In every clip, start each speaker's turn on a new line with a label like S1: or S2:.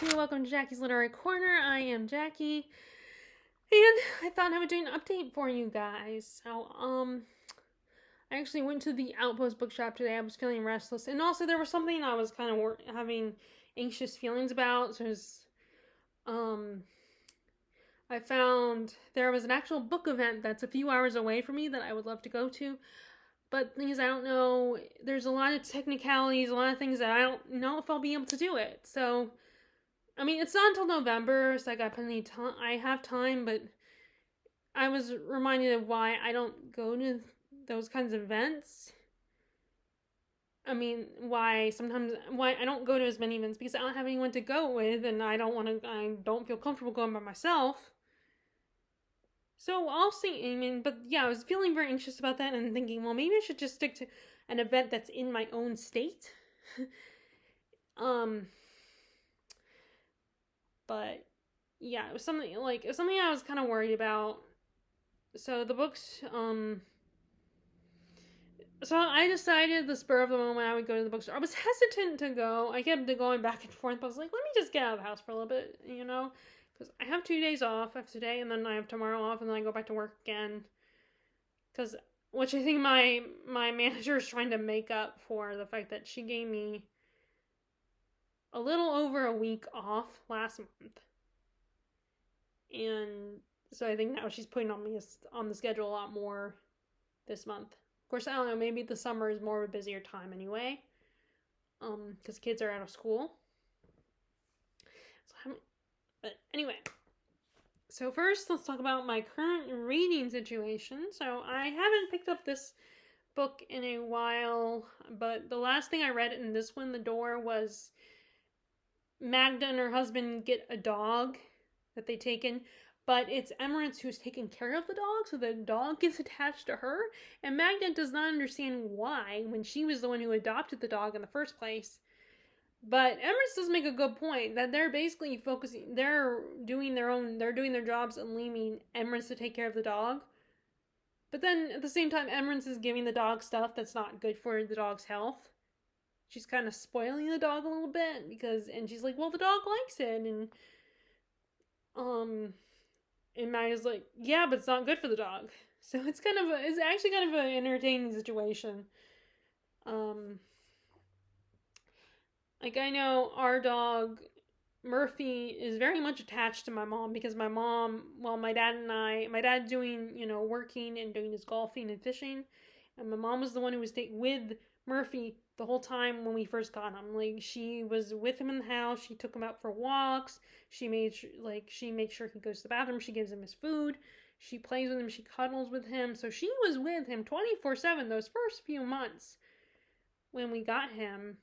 S1: Hey, welcome to Jackie's Literary Corner. I am Jackie, and I thought I would do an update for you guys. I actually went to the Outpost bookshop today. I was feeling restless, and also there was something I was kind of having anxious feelings about. So, I found there was an actual book event that's a few hours away from me that I would love to go to. But the thing is, I don't know. There's a lot of technicalities, a lot of things that I don't know if I'll be able to do it. So I mean, it's not until November, so I got plenty of time. I have time, but I was reminded of why I don't go to those kinds of events. I mean, why I don't go to as many events because I don't have anyone to go with, and I don't feel comfortable going by myself. So I'll see. I mean, but yeah, I was feeling very anxious about that and thinking, well, maybe I should just stick to an event that's in my own state. um, but yeah, it was something I was kind of worried about. So the books, so I decided the spur of the moment I would go to the bookstore. I was hesitant to go. I kept going back and forth. But I was like, let me just get out of the house for a little bit, because I have 2 days off. I have today, and then I have tomorrow off, and then I go back to work again. Because which I think my manager is trying to make up for the fact that she gave me a little over a week off last month, and so I think now she's putting on the schedule a lot more this month. Of course, I don't know. Maybe the summer is more of a busier time anyway, because kids are out of school. But anyway, so first let's talk about my current reading situation. So I haven't picked up this book in a while, but the last thing I read in this one, The Door, was Magda and her husband get a dog that they take in, but it's Emrys who's taking care of the dog, so the dog gets attached to her, and Magda does not understand why when she was the one who adopted the dog in the first place. But Emrys does make a good point that they're basically they're doing their jobs and leaving Emrys to take care of the dog. But then at the same time, Emrys is giving the dog stuff that's not good for the dog's health. She's kind of spoiling the dog a little bit and she's like, well, the dog likes it, um, and Magda's like, yeah, but it's not good for the dog. So it's actually kind of an entertaining situation. Like I know our dog Murphy is very much attached to my mom because my dad doing, working and doing his golfing and fishing, and my mom was the one who was with Murphy the whole time when we first got him. Like she was with him in the house. She took him out for walks. She makes sure he goes to the bathroom. She gives him his food. She plays with him. She cuddles with him. So she was with him 24/7 those first few months when we got him.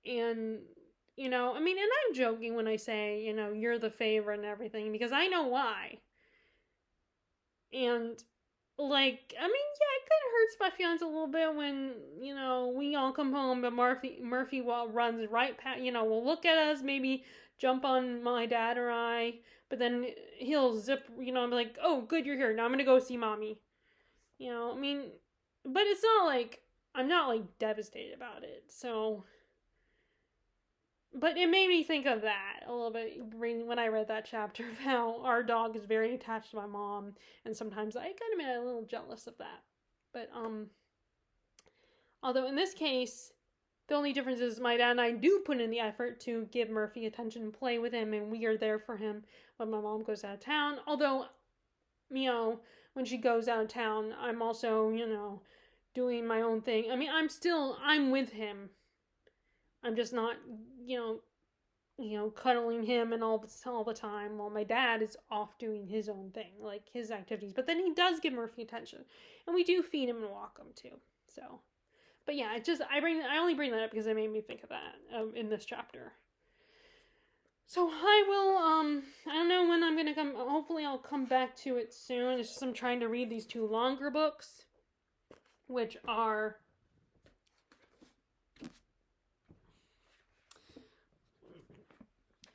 S1: And I mean, and I'm joking when I say, you're the favorite and everything because I know why. And like, I mean, yeah, it kind of hurts my feelings a little bit when we all come home, but Murphy runs right past. Will look at us, maybe jump on my dad or I, but then he'll zip. I'm like, oh, good, you're here. Now I'm gonna go see mommy. I mean, but it's not like I'm not like devastated about it. So, but it made me think of that a little bit when I read that chapter of how our dog is very attached to my mom, and sometimes I kind of get a little jealous of that. But although in this case, the only difference is my dad and I do put in the effort to give Murphy attention and play with him, and we are there for him when my mom goes out of town. Although, when she goes out of town, I'm also, doing my own thing. I mean, I'm with him. I'm just not, cuddling him and all the time while my dad is off doing his own thing, like his activities. But then he does give Murphy attention, and we do feed him and walk him too. So, but yeah, I only bring that up because it made me think of that in this chapter. So I will I don't know when I'm gonna come. Hopefully I'll come back to it soon. It's just I'm trying to read these two longer books, which are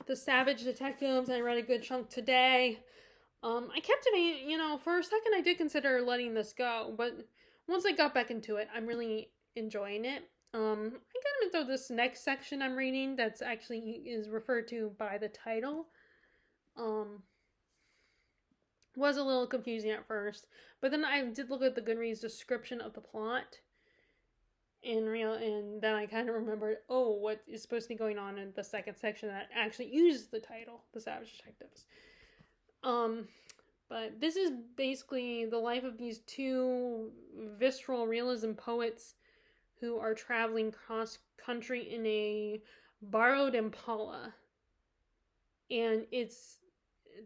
S1: The Savage Detectives. I read a good chunk today. I kept it, for a second I did consider letting this go, but once I got back into it, I'm really enjoying it. I'm gonna throw this next section I'm reading that's actually is referred to by the title. Was a little confusing at first, but then I did look at the Goodreads description of the plot and then I kind of remembered, oh, what is supposed to be going on in the second section that actually uses the title, The Savage Detectives. But this is basically the life of these two visceral realism poets who are traveling cross country in a borrowed Impala. And it's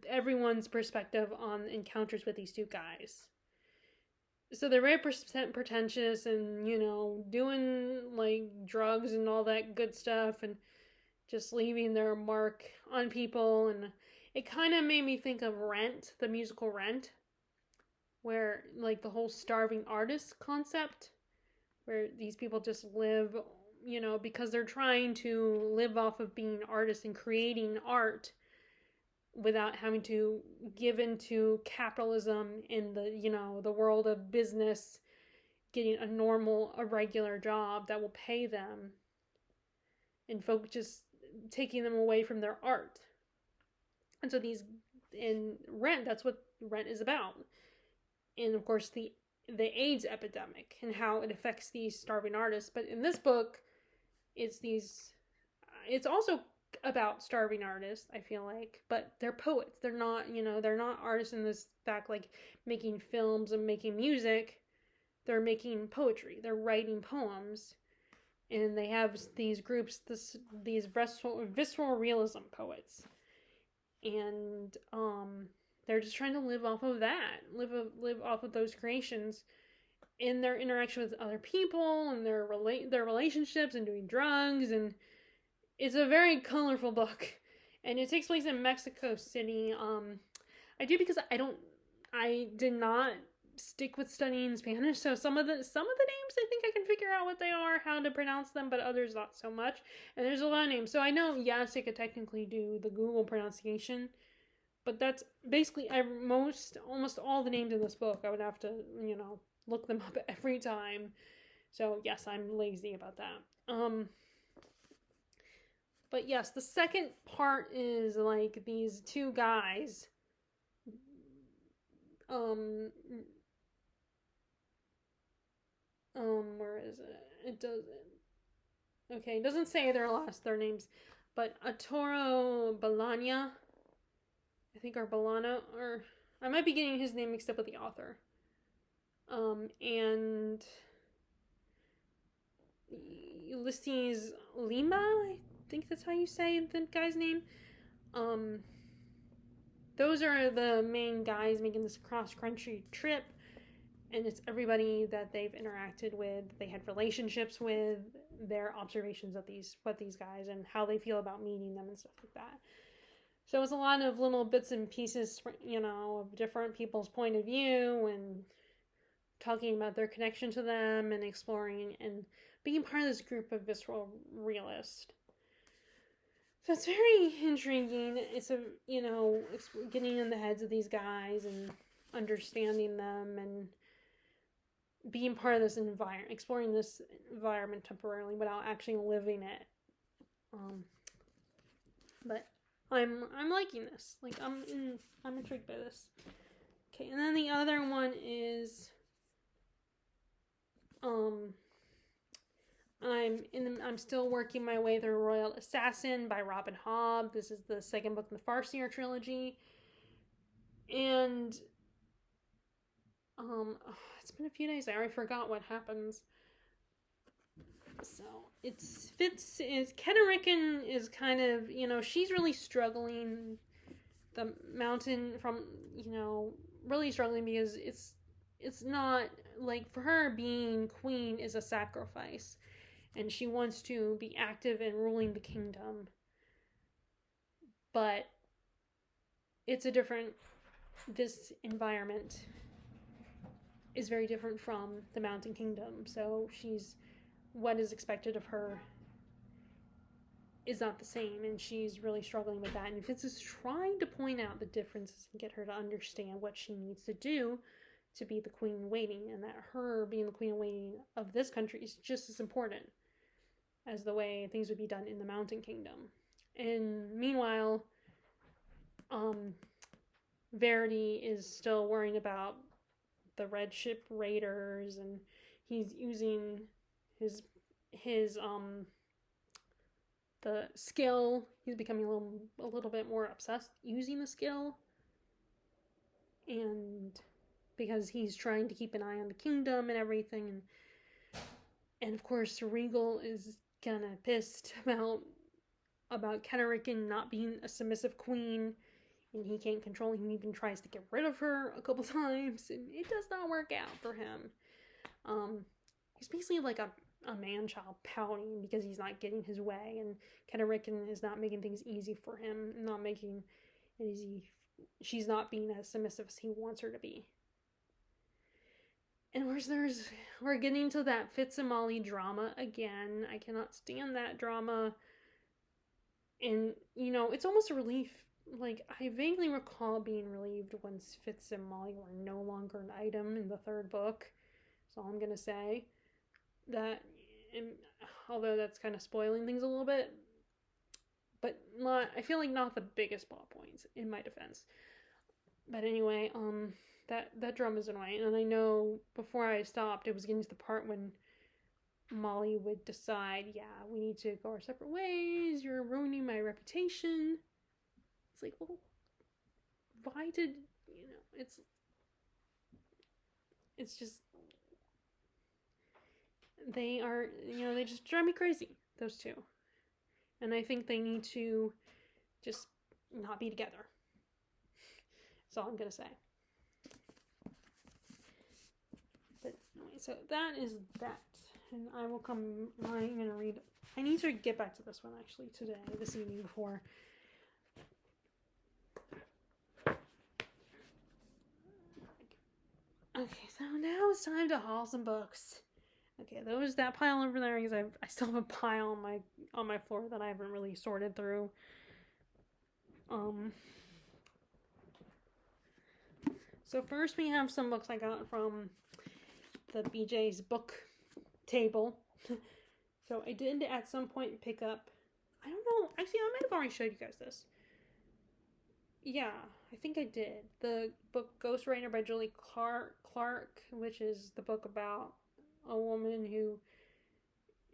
S1: everyone's perspective on encounters with these two guys. So they're very pretentious and, doing like drugs and all that good stuff and just leaving their mark on people. And it kind of made me think of Rent, the musical Rent, where like the whole starving artist concept, where these people just live, because they're trying to live off of being artists and creating art without having to give into capitalism in the world of business, getting a regular job that will pay them, and folks just taking them away from their art. And so in Rent, that's what Rent is about. And of course the AIDS epidemic and how it affects these starving artists. But in this book, it's also about starving artists, I feel like, but they're poets. They're not, they're not artists in this fact, like making films and making music. They're making poetry. They're writing poems, and they have these groups, these visceral realism poets, and they're just trying to live off of that, live off of those creations in their interaction with other people and their relationships and doing drugs. And it's a very colorful book, and it takes place in Mexico City. I do because I did not stick with studying Spanish, so some of the names I think I can figure out what they are, how to pronounce them, but others not so much. And there's a lot of names, so I know yes, I could technically do the Google pronunciation, but that's basically almost all the names in this book. I would have to look them up every time. So yes, I'm lazy about that. But yes, the second part is like these two guys. Where is it? It doesn't. Okay, it doesn't say their names, but Arturo Balana, I think, or Balana, or I might be getting his name mixed up with the author. And Ulysses Lima, I think that's how you say the guy's name. Those are the main guys making this cross-country trip, and it's everybody that they've interacted with, they had relationships with, their observations of what these guys and how they feel about meeting them and stuff like that. So it's a lot of little bits and pieces, of different people's point of view and talking about their connection to them and exploring and being part of this group of visceral realists. So it's very intriguing. It's it's getting in the heads of these guys and understanding them and being part of this environment, exploring this environment temporarily without actually living it. But I'm liking this. Like I'm intrigued by this. Okay, and then the other one is I'm still working my way through Royal Assassin by Robin Hobb. This is the second book in the Farseer trilogy. And it's been a few days. I already forgot what happens. So Ketterican is kind of, she's really struggling. The mountain from, really struggling because it's not like, for her, being queen is a sacrifice, and she wants to be active in ruling the kingdom, but this environment is very different from the Mountain Kingdom. So what is expected of her is not the same, and she's really struggling with that. And Fitz is trying to point out the differences and get her to understand what she needs to do to be the queen in waiting, and that her being the queen in waiting of this country is just as important. as the way things would be done in the Mountain Kingdom. And meanwhile, Verity is still worrying about the Red Ship Raiders, and he's using his the skill. He's becoming a little bit more obsessed using the skill, and because he's trying to keep an eye on the kingdom and everything, and of course Regal is kind of pissed about Kenricken not being a submissive queen, and he can't control. He even tries to get rid of her a couple times, and it does not work out for him. He's basically like a man-child pouting because he's not getting his way, and Kenricken is not making things easy for him, not making it easy. She's not being as submissive as he wants her to be. And we're getting to that Fitz and Molly drama again. I cannot stand that drama. And, you know, it's almost a relief. Like, I vaguely recall being relieved once Fitz and Molly were no longer an item in the third book. That's all I'm going to say. That, although that's kind of spoiling things a little bit, but not, I feel like not the biggest plot points, in my defense. But anyway, that drum is annoying, and I know before I stopped, it was getting to the part when Molly would decide, yeah, we need to go our separate ways, you're ruining my reputation. It's like, well, why did, you know, it's just, they are, you know, they just drive me crazy, those two. And I think they need to just not be together. That's all I'm going to say. But anyway, so that is that. And I'm going to read, I need to get back to this one actually this evening before. Okay, so now it's time to haul some books. Okay, that pile over there, because I still have a pile on my floor that I haven't really sorted through. So first we have some books I got from the BJ's book table. So I did at some point pick up, I don't know, actually I might have already showed you guys this. Yeah, I think I did. The book Ghostwriter by Julie Clark, which is the book about a woman who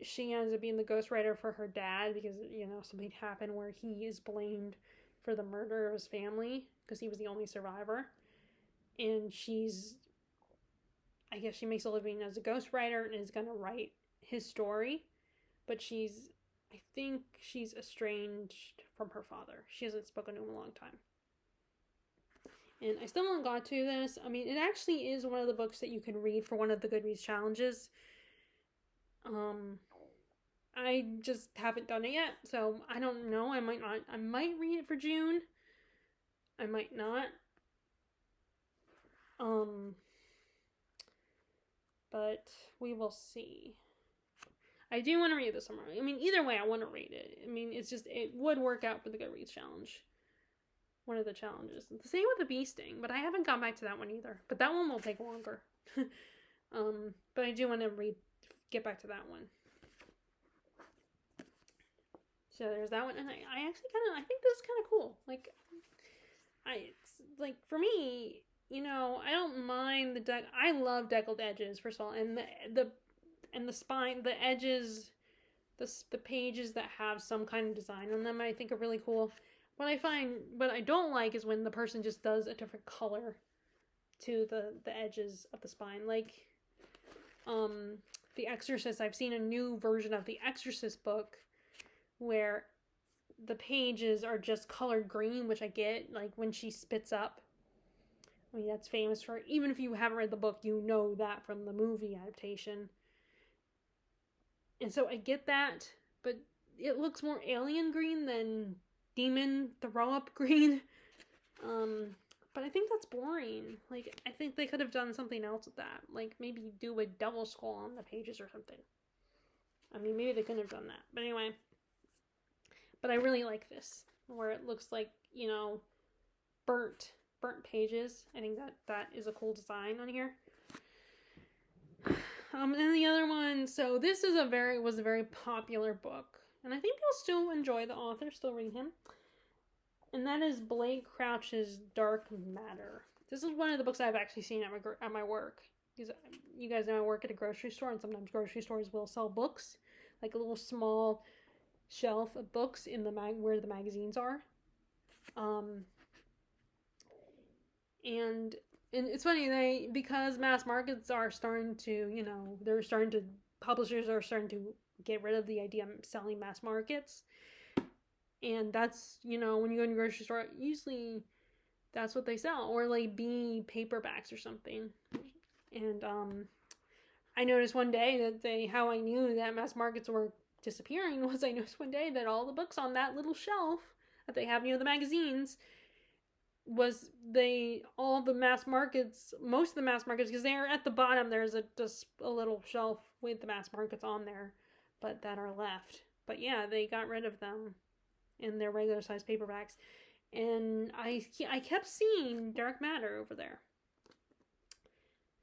S1: she ends up being the ghostwriter for her dad because, you know, something happened where he is blamed for the murder of his family because he was the only survivor. And I guess she makes a living as a ghostwriter and is going to write his story. But I think she's estranged from her father. She hasn't spoken to him in a long time. And I still haven't got to this. I mean, it actually is one of the books that you can read for one of the Goodreads challenges. I just haven't done it yet, so I don't know. I might not. I might read it for June. I might not. But we will see. I do want to read this summer. I mean, either way, I want to read it. I mean, it would work out for the Goodreads challenge. One of the challenges. The same with the bee sting, but I haven't gone back to that one either. But that one will take longer. But I do want to get back to that one. So there's that one, and I actually I think this is kind of cool. Like, for me, you know, I don't mind I love deckled edges, first of all, and the spine, the edges, the pages that have some kind of design on them, I think are really cool. What I don't like is when the person just does a different color to the edges of the spine. Like, The Exorcist, I've seen a new version of The Exorcist book where the pages are just colored green, which I get, like, when she spits up. I mean, that's famous for, even if you haven't read the book, you know that from the movie adaptation. And so I get that, but it looks more alien green than demon throw-up green. But I think that's boring. Like, I think they could have done something else with that. Like, maybe do a double skull on the pages or something. I mean, maybe they couldn't have done that. But anyway. But I really like this, where it looks like, you know, burnt pages. I think that is a cool design on here. And the other one, so this is was a very popular book, and I think people still enjoy the author, still read him. And that is Blake Crouch's Dark Matter. This is one of the books I've actually seen at my work. Because you guys know I work at a grocery store, and sometimes grocery stores will sell books, like a little small shelf of books in the where the magazines are. And it's funny, because mass markets are starting to, publishers are starting to get rid of the idea of selling mass markets. And that's, when you go to a grocery store, usually that's what they sell. Or like B paperbacks or something. And I noticed one day that how I knew that mass markets were disappearing was I noticed one day that all the books on that little shelf that they have near the magazines was all the mass markets, most of the mass markets, because they're at the bottom, there's just a little shelf with the mass markets on there, but that are left. But yeah, they got rid of them in their regular size paperbacks. And I kept seeing Dark Matter over there.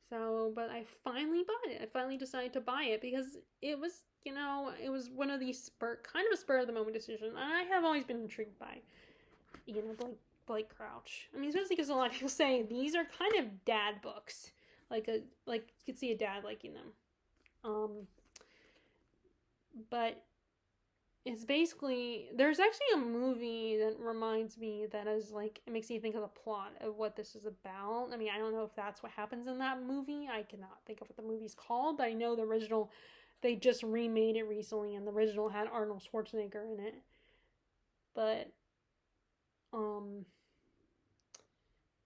S1: So, but I finally bought it. I finally decided to buy it because it was, it was one of these kind of a spur of the moment decision. And I have always been intrigued by, Blake Crouch. I mean, especially because a lot of people say these are kind of dad books. Like you could see a dad liking them. But it's basically, there's actually a movie that reminds me that is it makes me think of the plot of what this is about. I mean, I don't know if that's what happens in that movie. I cannot think of what the movie's called, but I know the original, they just remade it recently, and the original had Arnold Schwarzenegger in it. But,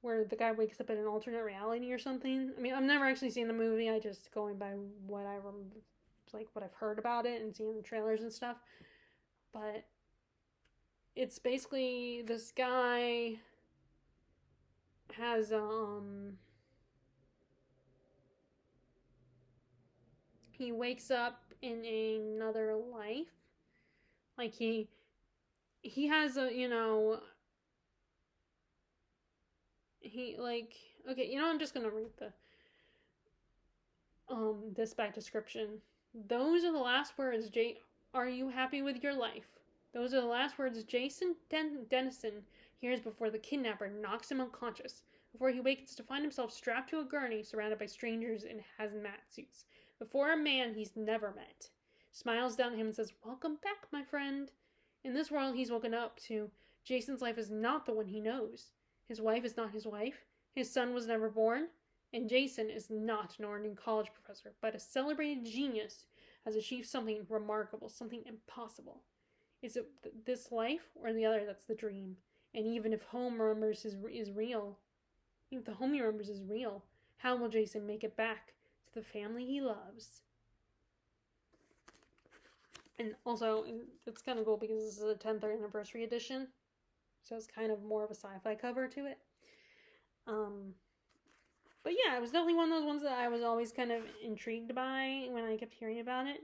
S1: where the guy wakes up in an alternate reality or something. I mean, I've never actually seen the movie. I just going by what I remember, what I've heard about it and seeing the trailers and stuff. But it's basically this guy has he wakes up in another life. Like he has a, okay, I'm just gonna read the this back description. Those are the last words, are you happy with your life? Those are the last words Jason Dennison hears before the kidnapper knocks him unconscious, before he wakens to find himself strapped to a gurney surrounded by strangers in hazmat suits, before a man he's never met. Smiles down at him and says, "Welcome back, my friend." In this world he's woken up to, Jason's life is not the one he knows. His wife is not his wife. His son was never born. And Jason is not an ordinary college professor, but a celebrated genius has achieved something remarkable, something impossible. Is it this life or the other that's the dream? And even if home remembers is real, even if the home he remembers is real, how will Jason make it back to the family he loves? And also, it's kind of cool because this is a 10th anniversary edition, so it's kind of more of a sci-fi cover to it. But yeah, it was definitely one of those ones that I was always kind of intrigued by when I kept hearing about it.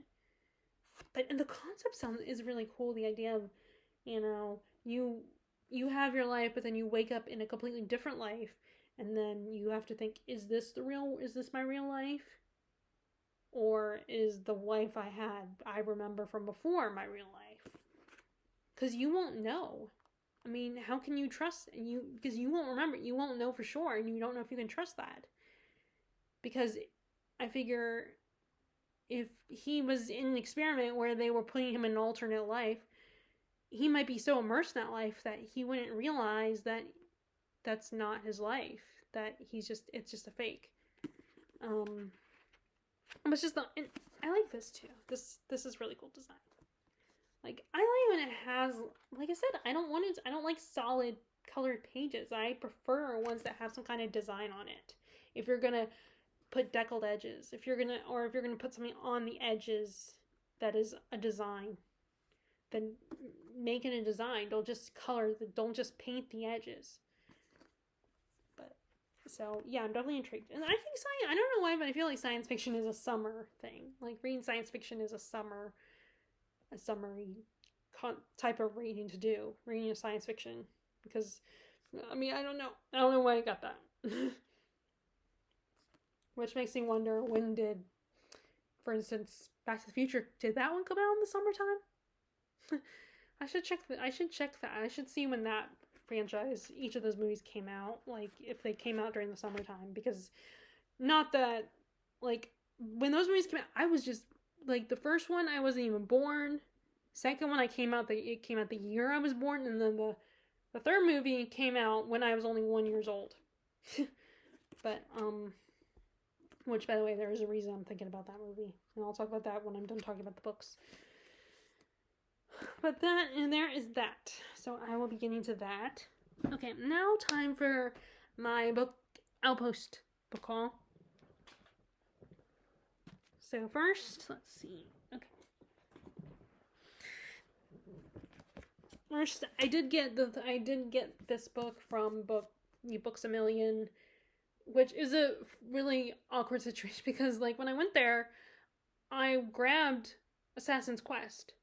S1: And the concept is really cool. The idea of, you have your life, but then you wake up in a completely different life, and then you have to think, is this my real life? Or is the life I remember from before my real life? Because you won't know. I mean, how can you trust because you won't remember, you won't know for sure, and you don't know if you can trust that. Because I figure if he was in an experiment where they were putting him in an alternate life, he might be so immersed in that life that he wouldn't realize that that's not his life, that it's just a fake. But it's just and I like this too. This is really cool design. I like when it has, like I said, I don't like solid colored pages. I prefer ones that have some kind of design on it. If you're gonna put deckled edges, if you're gonna put something on the edges that is a design, then make it a design. Don't just don't just paint the edges. But so yeah, I'm definitely intrigued. And I think I don't know why, but I feel like science fiction is a summer thing. Like reading science fiction is a summery type of reading to do. Reading a science fiction, because I mean, I don't know why I got that. Which makes me wonder, when did for instance, Back to the Future, did that one come out in the summertime? I should check that. I should see when that franchise, each of those movies came out, like if they came out during the summertime, because not that, like, when those movies came out, I was just, like, the first one, I wasn't even born. Second one, it came out the year I was born, and then the third movie came out when I was only 1 year old. But, which, by the way, there is a reason I'm thinking about that movie. And I'll talk about that when I'm done talking about the books. But that, and there is that. So I will be getting to that. Okay, now time for my book Outpost book haul. So first, let's see. Okay. First, I did get this book from Books A Million, which is a really awkward situation because, like, when I went there, I grabbed Assassin's Quest.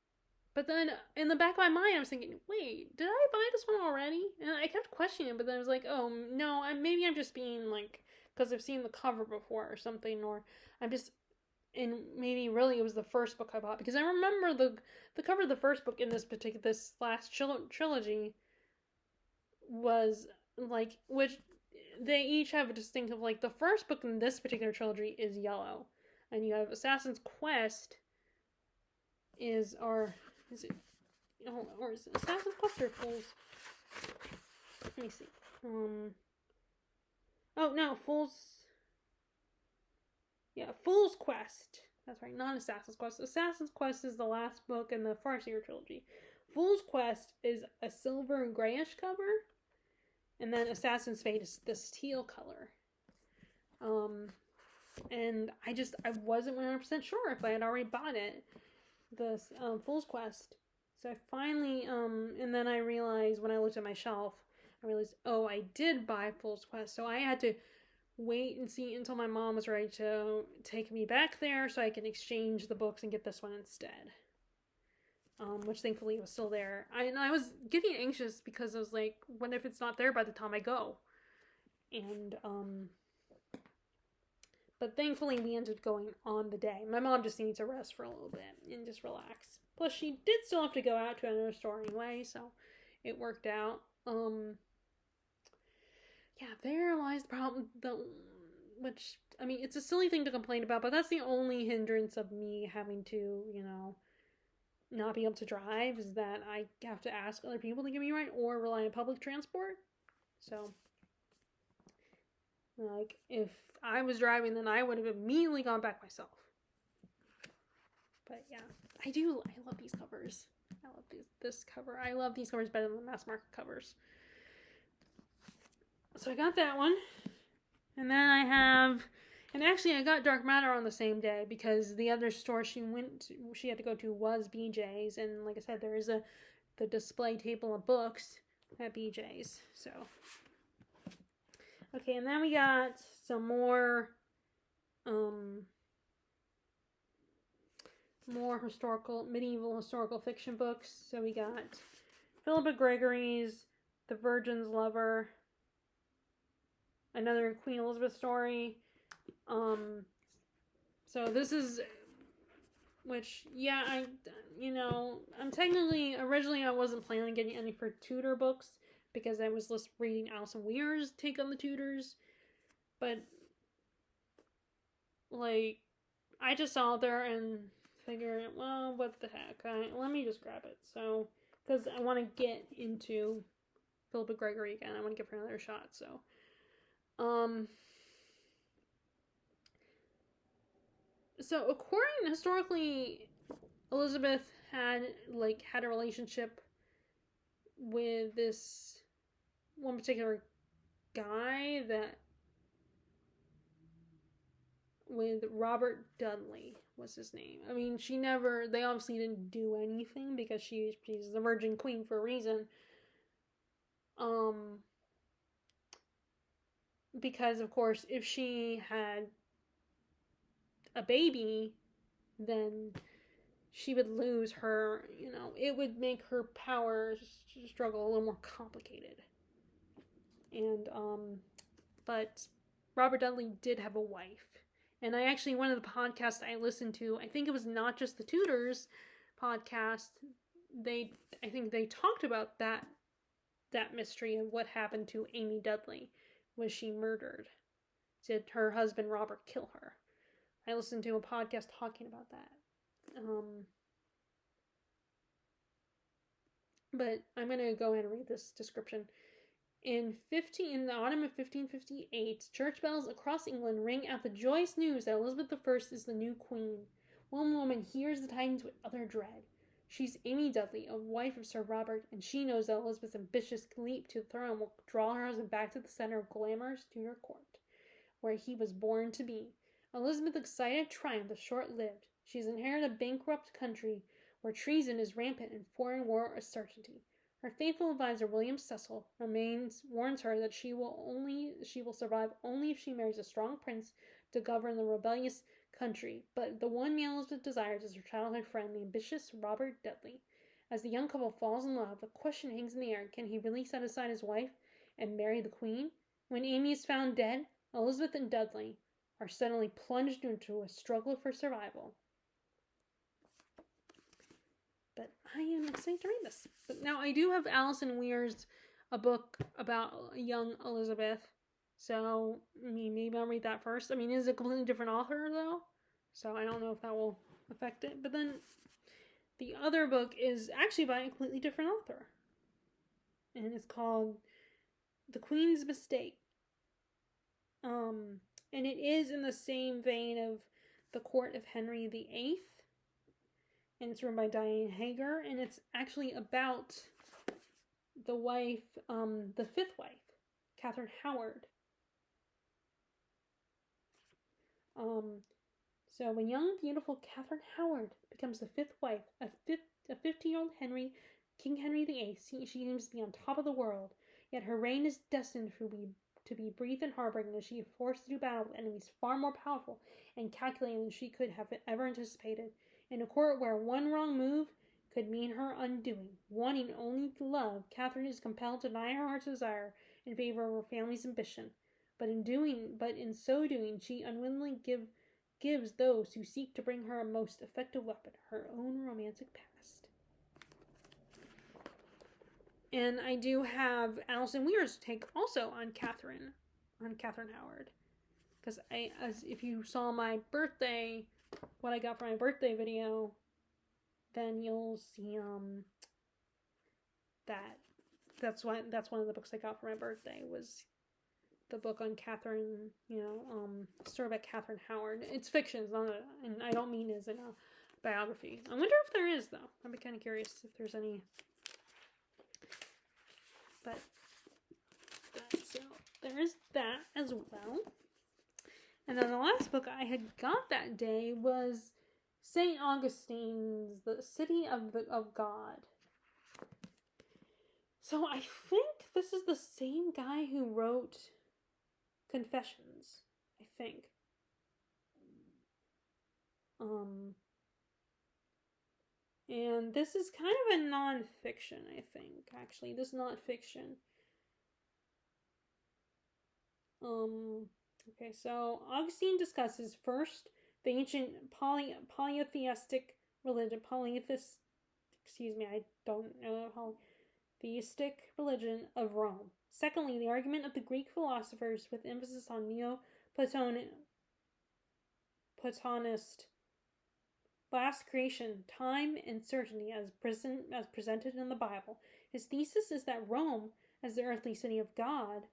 S1: But then in the back of my mind, I was thinking, wait, did I buy this one already? And I kept questioning it, but then I was like, oh, no, maybe I'm just being, like, because I've seen the cover before or something, or I'm just, and maybe really it was the first book I bought, because I remember the cover of the first book in this last trilogy was, like, which they each have a distinctive, like, the first book in this particular trilogy is yellow, and you have Assassin's Quest is it Assassin's Quest or Fool's? Let me see. Oh no, Fool's Quest. That's right, not Assassin's Quest. Assassin's Quest is the last book in the Farseer trilogy. Fool's Quest is a silver and grayish cover, and then Assassin's Fate is this teal color. And I wasn't 100% sure if I had already bought it. The Fool's Quest. So I finally, and then I realized when I looked at my shelf, I realized, oh, I did buy Fool's Quest. So I had to wait and see until my mom was ready to take me back there so I can exchange the books and get this one instead. Which thankfully was still there. I was getting anxious because I was like, what if it's not there by the time I go? And, but thankfully, we ended up going on the day. My mom just needs to rest for a little bit and just relax. Plus, she did still have to go out to another store anyway, so it worked out. Yeah, there lies the problem. Which, I mean, it's a silly thing to complain about, but that's the only hindrance of me having to, not be able to drive, is that I have to ask other people to give me a ride or rely on public transport. So, like, if I was driving, then I would have immediately gone back myself. But yeah, I love these covers. I love this cover. I love these covers better than the mass market covers. So I got that one. And then I got Dark Matter on the same day because the other store she had to go to was BJ's. And like I said, there is the display table of books at BJ's. So, okay, and then we got some more medieval historical fiction books. So we got Philippa Gregory's The Virgin's Lover, another Queen Elizabeth story. So this is, which, yeah, I'm technically, originally I wasn't planning on getting any for Tudor books because I was just reading Alison Weir's take on the Tudors, but, like, I just saw it there and figured, well, what the heck, let me just grab it. So, because I want to get into Philippa Gregory again, I want to give her another shot, so, so according, historically, Elizabeth had a relationship with this one particular guy with Robert Dudley was his name. I mean, they obviously didn't do anything because she's the Virgin Queen for a reason. Because, of course, if she had a baby, then she would lose her, it would make her power struggle a little more complicated. And, but Robert Dudley did have a wife, And I actually, one of the podcasts I listened to, I think it was Not Just the Tudors podcast, I think they talked about that mystery of what happened to Amy Dudley. Was she murdered? Did her husband Robert kill her? I listened to a podcast talking about that. But I'm going to go ahead and read this description. In the autumn of 1558, church bells across England ring out the joyous news that Elizabeth I is the new queen. One woman hears the tidings with utter dread. She's Amy Dudley, a wife of Sir Robert, and she knows that Elizabeth's ambitious leap to the throne will draw her husband back to the center of glamorous Tudor court, where he was born to be. Elizabeth's excited triumph is short-lived. She has inherited a bankrupt country where treason is rampant and foreign war a certainty. Her faithful advisor, William Cecil, warns her that she will survive only if she marries a strong prince to govern the rebellious country. But the one man Elizabeth desires is her childhood friend, the ambitious Robert Dudley. As the young couple falls in love, the question hangs in the air: can he really set aside his wife and marry the queen? When Amy is found dead, Elizabeth and Dudley are suddenly plunged into a struggle for survival. But I am excited to read this. But now I do have Alison Weir's a book about young Elizabeth, so maybe I'll read that first. I mean, it is a completely different author though, so I don't know if that will affect it. But then the other book is actually by a completely different author, and it's called The Queen's Mistake. And it is in the same vein of The Court of Henry VIII. And it's written by Diane Hager, and it's actually about the wife, the fifth wife, Catherine Howard. So when young, beautiful Catherine Howard becomes the fifth wife of 50-year-old King Henry VIII, she seems to be on top of the world. Yet her reign is destined to be brief and heartbreaking, as she is forced to do battle with enemies far more powerful and calculating than she could have ever anticipated. In a court where one wrong move could mean her undoing, wanting only love, Catherine is compelled to deny her heart's desire in favor of her family's ambition. But in so doing, she unwillingly gives those who seek to bring her a most effective weapon, her own romantic past. And I do have Alison Weir's take also on Catherine Howard, because if you saw my birthday, what I got for my birthday video, then you'll see that's one of the books I got for my birthday was the book on Catherine, story about Catherine Howard. It's fiction, it's not and I don't mean as in a biography. I wonder if there is though. I'd be kind of curious if there's any. But so there is that as well. And then the last book I had got that day was St. Augustine's The City of God. So I think this is the same guy who wrote Confessions, I think. And this is kind of a non-fiction, I think, actually. This is not fiction. Okay, so Augustine discusses first the ancient polytheistic religion, theistic religion of Rome. Secondly, the argument of the Greek philosophers with emphasis on Neo-Platonist last creation, time, and certainty as presented in the Bible. His thesis is that Rome, as the earthly city of God,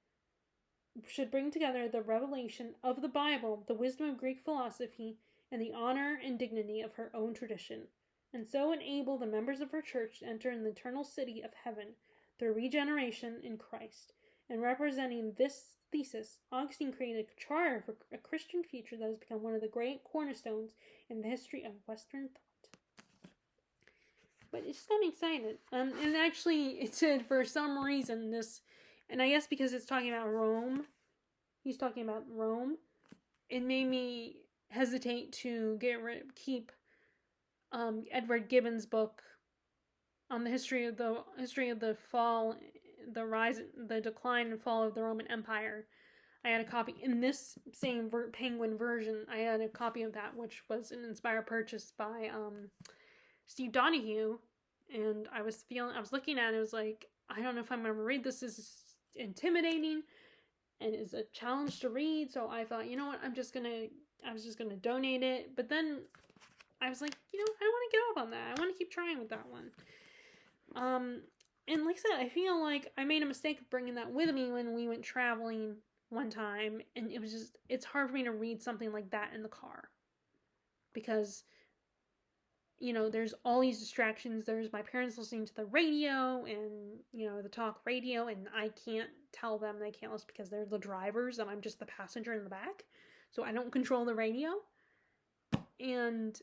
S1: should bring together the revelation of the Bible, the wisdom of Greek philosophy, and the honor and dignity of her own tradition, and so enable the members of her church to enter in the eternal city of heaven through regeneration in Christ. And representing this thesis, Augustine created a charter for a Christian future that has become one of the great cornerstones in the history of Western thought. But it just got me excited. And actually, it said for some reason this, and I guess because it's talking about Rome, he's talking about Rome, it made me hesitate to keep Edward Gibbon's book on the history of the fall, the rise, the decline and fall of the Roman Empire. I had a copy in this same Penguin version. I had a copy of that, which was an inspired purchase by Steve Donahue, and I was looking at it. It was like, I don't know if I'm gonna read this. This is intimidating, and is a challenge to read. So I thought, you know what, I was just gonna donate it. But then I was like, you know, I don't want to give up on that. I want to keep trying with that one. And like I said, I feel like I made a mistake of bringing that with me when we went traveling one time, and it's hard for me to read something like that in the car, because, you know, there's all these distractions. There's my parents listening to the radio, and, you know, the talk radio, and I can't tell them they can't listen because they're the drivers and I'm just the passenger in the back, so I don't control the radio. And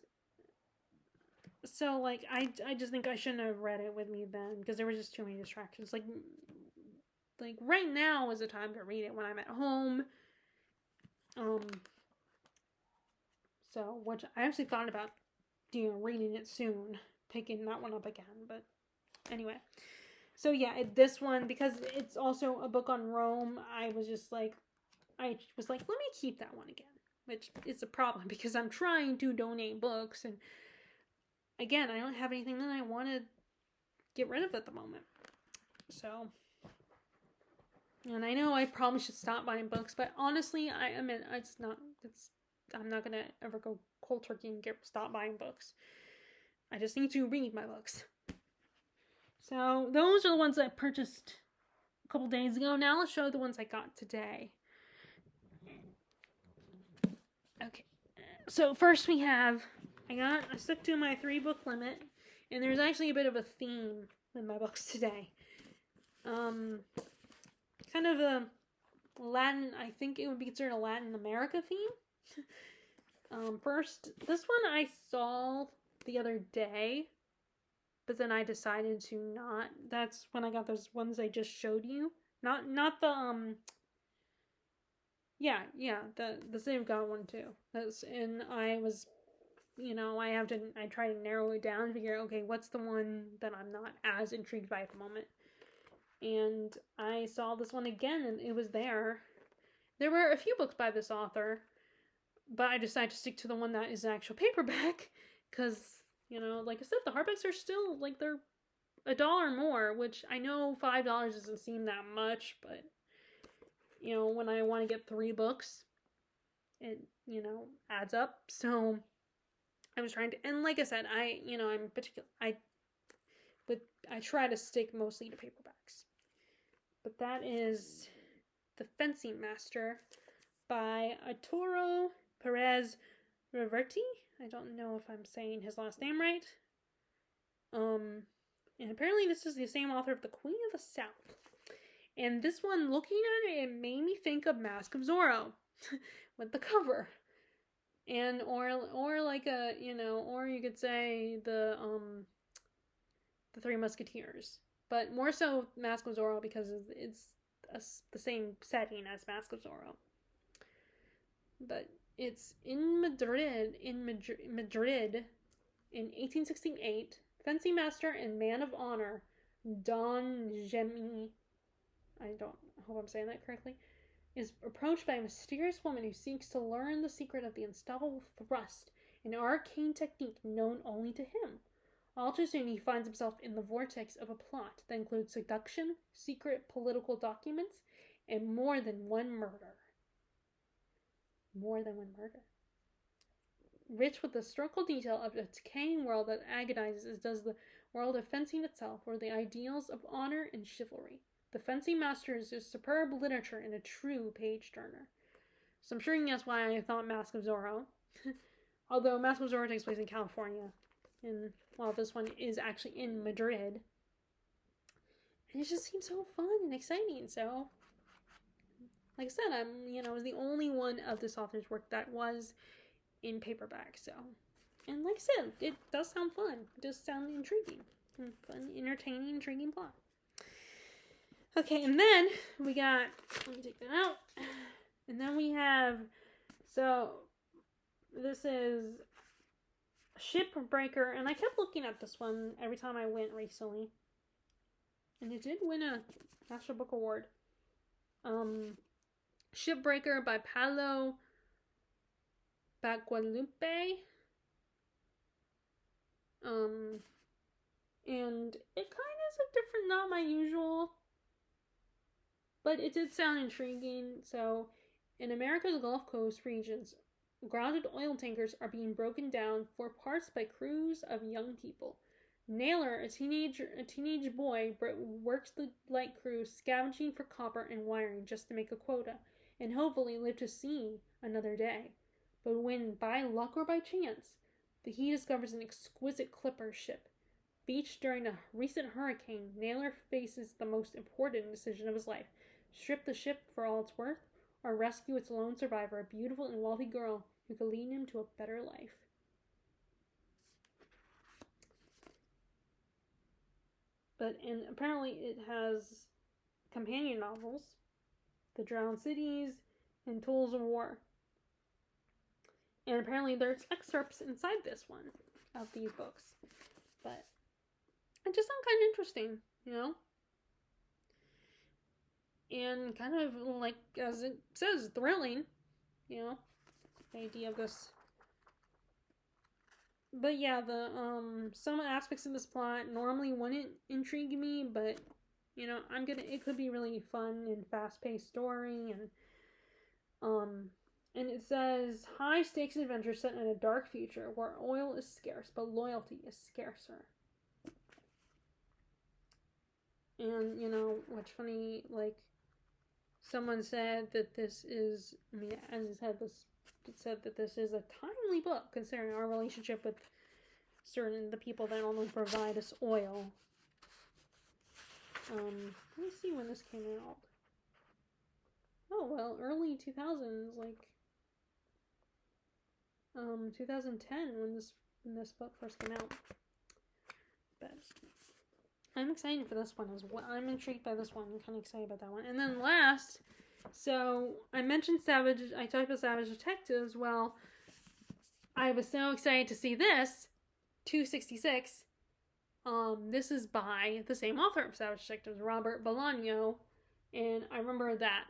S1: so, like, I just think I shouldn't have read it with me then, because there were just too many distractions. Like right now is the time to read it, when I'm at home. So, which I actually thought about reading it soon, picking that one up again. But anyway, so yeah, this one, because it's also a book on Rome, I was like, let me keep that one again, which is a problem because I'm trying to donate books, and again, I don't have anything that I want to get rid of at the moment. So, and I know I probably should stop buying books, but honestly, I'm not gonna ever go cold turkey and stop buying books. I just need to read my books. So those are the ones I purchased a couple days ago. Now I'll show the ones I got today. Okay, so first we have, I stuck to my 3-book limit, and there's actually a bit of a theme in my books today. Kind of a Latin, I think it would be considered a Latin America theme. First, this one I saw the other day, but then I decided to not. That's when I got those ones I just showed you. Not the the Save God one too. And I was, I try to narrow it down and figure out, okay, what's the one that I'm not as intrigued by at the moment. And I saw this one again, and it was there. There were a few books by this author, but I decided to stick to the one that is an actual paperback, because, like I said, the hardbacks are still, like, they're $1 more, which I know $5 doesn't seem that much, but, when I want to get 3 books, it, adds up. So I was trying to, and like I said, I try to stick mostly to paperbacks. But that is The Fencing Master by Arturo Perez Reverte. I don't know if I'm saying his last name right. And apparently this is the same author of The Queen of the South. And this one, looking at it, it made me think of Mask of Zorro with the cover. And or like a, or you could say the Three Musketeers. But more so Mask of Zorro, because it's the same setting as Mask of Zorro. But it's in Madrid in 1868. Fencing master and man of honor Don Gemi, I hope I'm saying that correctly, is approached by a mysterious woman who seeks to learn the secret of the unstoppable thrust, an arcane technique known only to him. All too soon, he finds himself in the vortex of a plot that includes seduction, secret political documents, and more than one murder. More than one murder. Rich with the historical detail of a decaying world that agonizes as does the world of fencing itself, or the ideals of honor and chivalry. The Fencing Master is just superb literature and a true page-turner. So I'm sure you can guess why I thought Mask of Zorro. Although Mask of Zorro takes place in California. And while this one is actually in Madrid. And it just seems so fun and exciting. So, like I said, I was the only one of this author's work that was in paperback. So, and like I said, it does sound fun. It does sound intriguing. Fun, entertaining, intriguing plot. Okay, and then we got, let me take that out. And then we have, so this is Shipbreaker, and I kept looking at this one every time I went recently. And it did win a National Book Award. Shipbreaker by Paolo Bagualupe. And it kind of is a different, not my usual, but it did sound intriguing. So, in America's Gulf Coast regions, grounded oil tankers are being broken down for parts by crews of young people. Naylor, a teenage boy, works the light crew, scavenging for copper and wiring just to make a quota, and hopefully live to see another day. But when, by luck or by chance, he discovers an exquisite clipper ship, beached during a recent hurricane, Naylor faces the most important decision of his life: strip the ship for all it's worth, or rescue its lone survivor, a beautiful and wealthy girl who could lead him to a better life. And apparently it has companion novels, The Drowned Cities, and Tools of War. And apparently there's excerpts inside this one of these books. But it just sounds kind of interesting, you know? And kind of like, as it says, thrilling, you know? The idea of this. But yeah, some aspects of this plot normally wouldn't intrigue me, but you know, it could be really fun and fast-paced story, and it says high stakes adventure set in a dark future where oil is scarce but loyalty is scarcer. And you know, what's funny, like someone said that this is, I mean, as it said that this is a timely book considering our relationship with the people that only provide us oil. Let me see when this came out. Oh well, early 2000s, like 2010 when this book first came out. But I'm excited for this one as well. I'm intrigued by this one. I'm kind of excited about that one. And then last, so I mentioned I talked about Savage Detectives. Well, I was so excited to see this, 266. This is by the same author of Savage Detectives, Robert Bolaño. And I remember that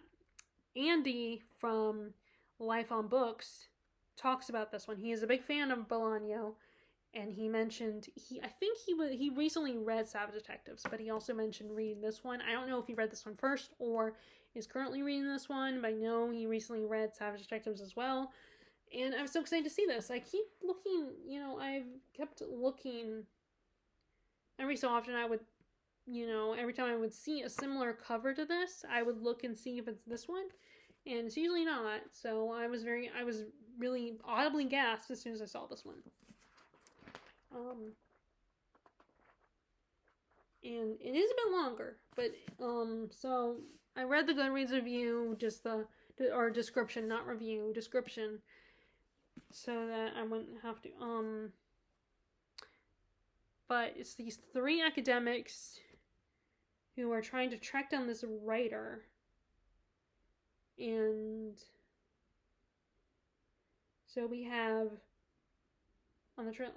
S1: Andy from Life on Books talks about this one. He is a big fan of Bolaño, and he mentioned he recently read Savage Detectives, but he also mentioned reading this one. I don't know if he read this one first or is currently reading this one, but I know he recently read Savage Detectives as well. And I was so excited to see this. I keep looking, you know, I've kept looking every so often. I would, you know, every time I would see a similar cover to this, I would look and see if it's this one, and it's usually not. So I was really audibly gasped as soon as I saw this one. And it is a bit longer, but so I read the Goodreads review, just or description, not review, description, so that I wouldn't have to but it's these three academics who are trying to track down this writer, and so we have on the trail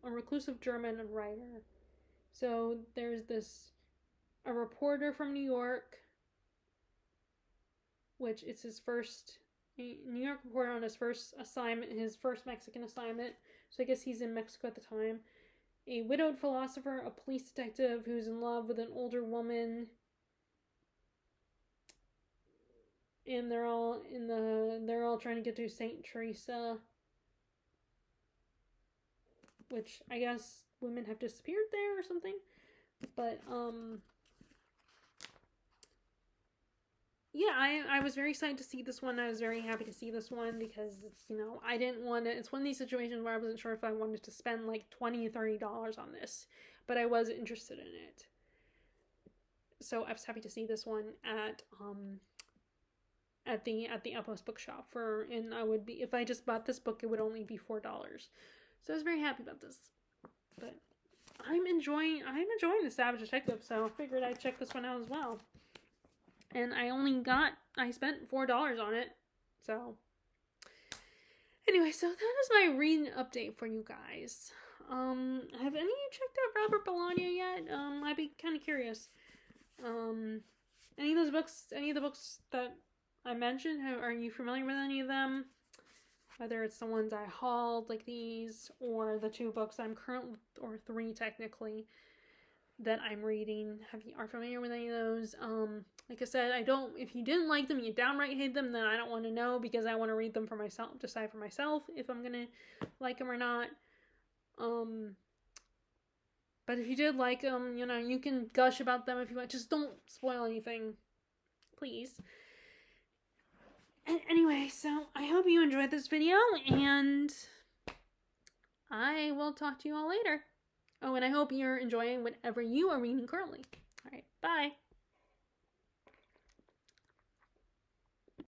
S1: a reclusive German writer. So there's a reporter from New York, which is a New York reporter on his first assignment, his first Mexican assignment. So I guess he's in Mexico at the time. A widowed philosopher, a police detective who's in love with an older woman, and they're all trying to get to St. Teresa, which I guess women have disappeared there or something. But yeah, I was very excited to see this one. I was very happy to see this one because, you know, I didn't want to, it's one of these situations where I wasn't sure if I wanted to spend like $20-$30 on this, but I was interested in it. So I was happy to see this one at the Outpost Bookshop and I would be, if I just bought this book, it would only be $4. So I was very happy about this. But I'm enjoying the Savage Detective, so I figured I'd check this one out as well. And I spent $4 on it. So anyway, so that is my reading update for you guys. Have any of you checked out Robert Bolaño yet? I'd be kind of curious. any of the books that I mentioned, are you familiar with any of them? Whether it's the ones I hauled, like these, or the 2 books I'm currently, or 3 technically, that I'm reading. Are familiar with any of those? Like I said, if you didn't like them, you downright hate them, then I don't want to know, because I want to read them for myself, decide for myself if I'm gonna like them or not. But if you did like them, you can gush about them if you want. Just don't spoil anything, please. Anyway, so I hope you enjoyed this video, and I will talk to you all later. Oh, and I hope you're enjoying whatever you are reading currently. All right, bye.